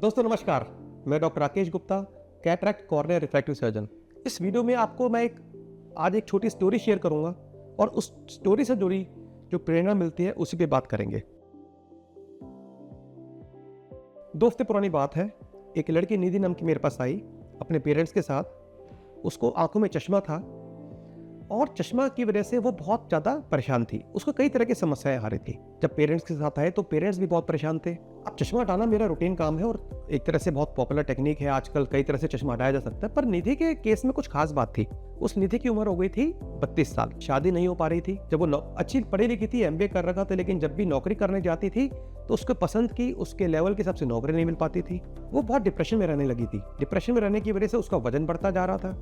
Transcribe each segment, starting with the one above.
दोस्तों नमस्कार, मैं doctor Rakesh Gupta, cataract cornea refractive surgeon. इस वीडियो में आपको मैं आज एक छोटी स्टोरी शेयर करूंगा और उस स्टोरी से जुड़ी जो प्रेरणा मिलती है उसी पे बात करेंगे। 2 हफ्ते पुरानी बात है। एक लड़की निधि नाम की मेरे पास आई अपने पेरेंट्स के साथ। उसको आंखों में चश्मा था और चश्मा की वजह से वो बहुत ज़्यादा परेशान थी। उसको कई तरह की समस्याएं आ रही थी। जब पेरेंट्स के साथ आए तो पेरेंट्स भी बहुत परेशान थे। अब चश्मा हटाना मेरा रूटीन काम है और एक तरह से बहुत पॉपुलर टेक्निक है। आजकल कई तरह से चश्मा हटाया जा सकता है, पर निधि के केस में कुछ खास बात थी। उस निधि की उम्र हो गई थी 32 साल। शादी नहीं हो पा रही थी। जब वो अच्छी पढ़ी लिखी थी, MBA कर रखा था, लेकिन जब भी नौकरी करने जाती थी तो उसको पसंद की उसके लेवल के हिसाब से नौकरी नहीं मिल पाती थी। वो बहुत डिप्रेशन में रहने लगी थी। डिप्रेशन में रहने की वजह से उसका वजन बढ़ता जा रहा था।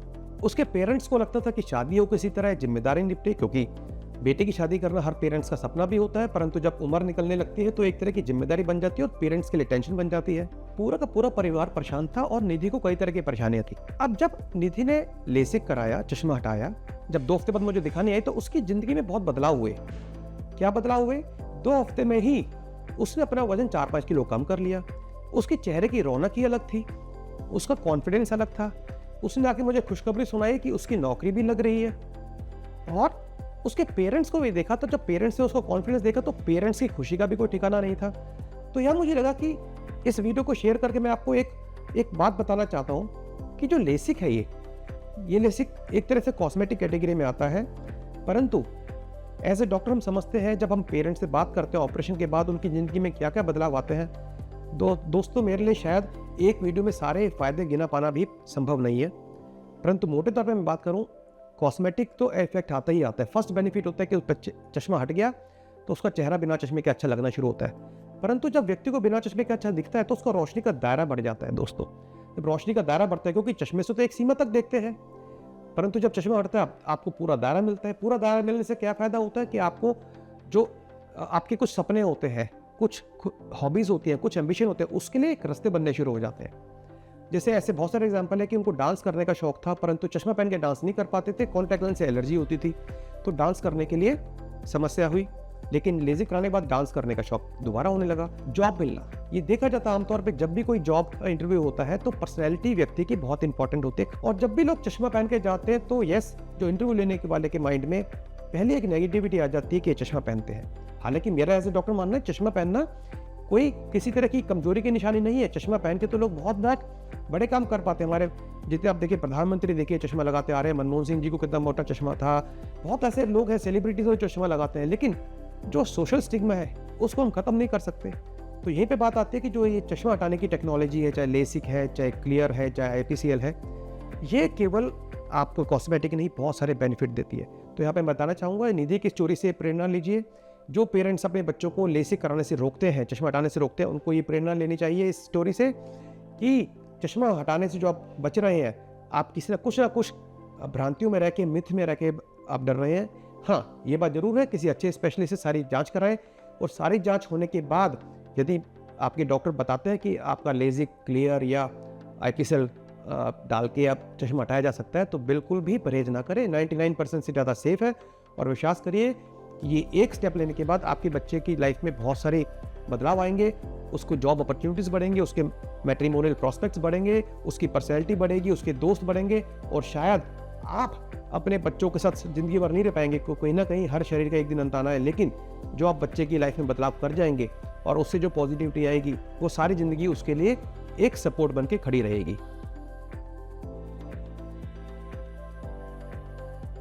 उसके पेरेंट्स को लगता था कि शादी हो किसी तरह, जिम्मेदारी निपटे, क्योंकि बेटे की शादी करना हर पेरेंट्स का सपना भी होता है, परंतु जब उम्र निकलने लगती है तो एक तरह की जिम्मेदारी बन जाती है और पेरेंट्स के लिए टेंशन बन जाती है। पूरा का पूरा परिवार परेशान था और निधि को कई तरह की परेशानियां थी। अब जब निधि ने लेसिक कराया, चश्मा हटाया, जब 2 हफ्ते बाद मुझे दिखाने आई तो उसकी जिंदगी में बहुत बदलाव हुए। क्या बदलाव हुए? 2 हफ्ते में ही उसने अपना वजन 4-5 किलो कम कर लिया। उसके चेहरे की रौनक ही अलग थी, उसका कॉन्फिडेंस अलग था। उसने आके मुझे खुशखबरी सुनाई कि उसकी नौकरी भी लग रही है और उसके पेरेंट्स को भी देखा। तो जब पेरेंट्स ने उसको कॉन्फिडेंस देखा तो पेरेंट्स की खुशी का भी कोई ठिकाना नहीं था। तो यह मुझे लगा कि इस वीडियो को शेयर करके मैं आपको एक बात बताना चाहता हूँ कि जो लेसिक है, ये लेसिक एक तरह से कॉस्मेटिक कैटेगरी में आता है, परंतु एज ए डॉक्टर हम समझते हैं, जब हम पेरेंट्स से बात करते हैं ऑपरेशन के बाद उनकी ज़िंदगी में क्या क्या बदलाव आते हैं। दोस्तों मेरे लिए शायद एक वीडियो में सारे फायदे गिना पाना भी संभव नहीं है, परंतु मोटे तौर पे मैं बात करूं, कॉस्मेटिक तो इफेक्ट आता ही आता है। फर्स्ट बेनिफिट होता है कि उस चश्मा हट गया तो उसका चेहरा बिना चश्मे के अच्छा लगना शुरू होता है। परंतु जब व्यक्ति को बिना चश्मे के अच्छा दिखता है तो उसका रोशनी का दायरा बढ़ जाता है। दोस्तों जब रोशनी का दायरा बढ़ता है, क्योंकि चश्मे से तो एक सीमा तक देखते हैं, परंतु जब चश्मा हटता है आपको पूरा दायरा मिलता है। पूरा दायरा मिलने से क्या फायदा होता है कि आपको जो आपके कुछ सपने होते हैं, कुछ हॉबीज होती हैं, कुछ एम्बिशन होते हैं, उसके लिए एक रास्ते बनने शुरू हो जाते हैं। जैसे ऐसे बहुत सारे एग्जांपल है कि उनको डांस करने का शौक था, परंतु चश्मा पहन के डांस नहीं कर पाते थे, कॉन्टैक्ट लेंस से एलर्जी होती थी, तो डांस करने के लिए समस्या हुई। लेकिन लेजिक कराने के बाद डांस करने का शौक दोबारा होने लगा। जॉब मिलना, ये देखा जाता है आमतौर पे जब भी कोई जॉब का इंटरव्यू होता है तो पर्सनैलिटी व्यक्ति की बहुत इंपॉर्टेंट होती है। और जब भी लोग चश्मा पहन के जाते हैं तो यस, जो इंटरव्यू लेने के वाले के माइंड में पहले एक नेगेटिविटी आ जाती है कि चश्मा पहनते हैं। हालांकि मेरा एज ए डॉक्टर मानना है, चश्मा पहनना कोई किसी तरह की कमजोरी की निशानी नहीं है। चश्मा पहन के तो लोग बहुत बड़े काम कर पाते हैं। हमारे जितने आप देखिए, प्रधानमंत्री देखिए चश्मा लगाते आ रहे हैं, मनमोहन सिंह जी को कितना मोटा चश्मा था, बहुत ऐसे लोग हैं, सेलिब्रिटीज जो चश्मा लगाते हैं। लेकिन जो सोशल स्टिग्मा है उसको हम खत्म नहीं कर सकते। तो यहीं पे बात आती है कि जो ये चश्मा हटाने की टेक्नोलॉजी है, चाहे लेसिक है, चाहे क्लियर है, चाहे IPCL है, ये केवल आपको कॉस्मेटिक नहीं बहुत सारे बेनिफिट देती है। तो यहाँ पे मैं बताना चाहूँगा, निधि की स्टोरी से प्रेरणा लीजिए। जो पेरेंट्स अपने बच्चों को लेसिक कराने से रोकते हैं, चश्मा हटाने से रोकते हैं, उनको ये प्रेरणा लेनी चाहिए इस स्टोरी से कि चश्मा हटाने से जो आप बच रहे हैं, आप किसी ना कुछ भ्रांतियों में रह के, मिथ में रह के आप डर रहे हैं। हाँ, ये बात जरूर है, किसी अच्छे स्पेशलिस्ट से सारी जांच कराएं और सारी जांच होने के बाद यदि आपके डॉक्टर बताते हैं कि आपका लेसिक, क्लियर या IPCL डाल के आप चश्मा हटाया जा सकता है, तो बिल्कुल भी परहेज ना करें। 99% से ज़्यादा सेफ है और विश्वास करिए ये एक स्टेप लेने के बाद आपके बच्चे की लाइफ में बहुत सारे बदलाव आएंगे। उसको जॉब अपॉर्चुनिटीज़ बढ़ेंगे, उसके मैट्रिमोनियल प्रॉस्पेक्ट्स बढ़ेंगे, उसकी पर्सनैलिटी बढ़ेगी, उसके दोस्त बढ़ेंगे और शायद आप अपने बच्चों के साथ ज़िंदगी भर नहीं रह पाएंगे। कहीं ना कहीं हर शरीर का एक दिन अंत आना है, लेकिन जो आप बच्चे की लाइफ में बदलाव कर जाएंगे और उससे जो पॉजिटिविटी आएगी वो सारी ज़िंदगी उसके लिए एक सपोर्ट बन के खड़ी रहेगी।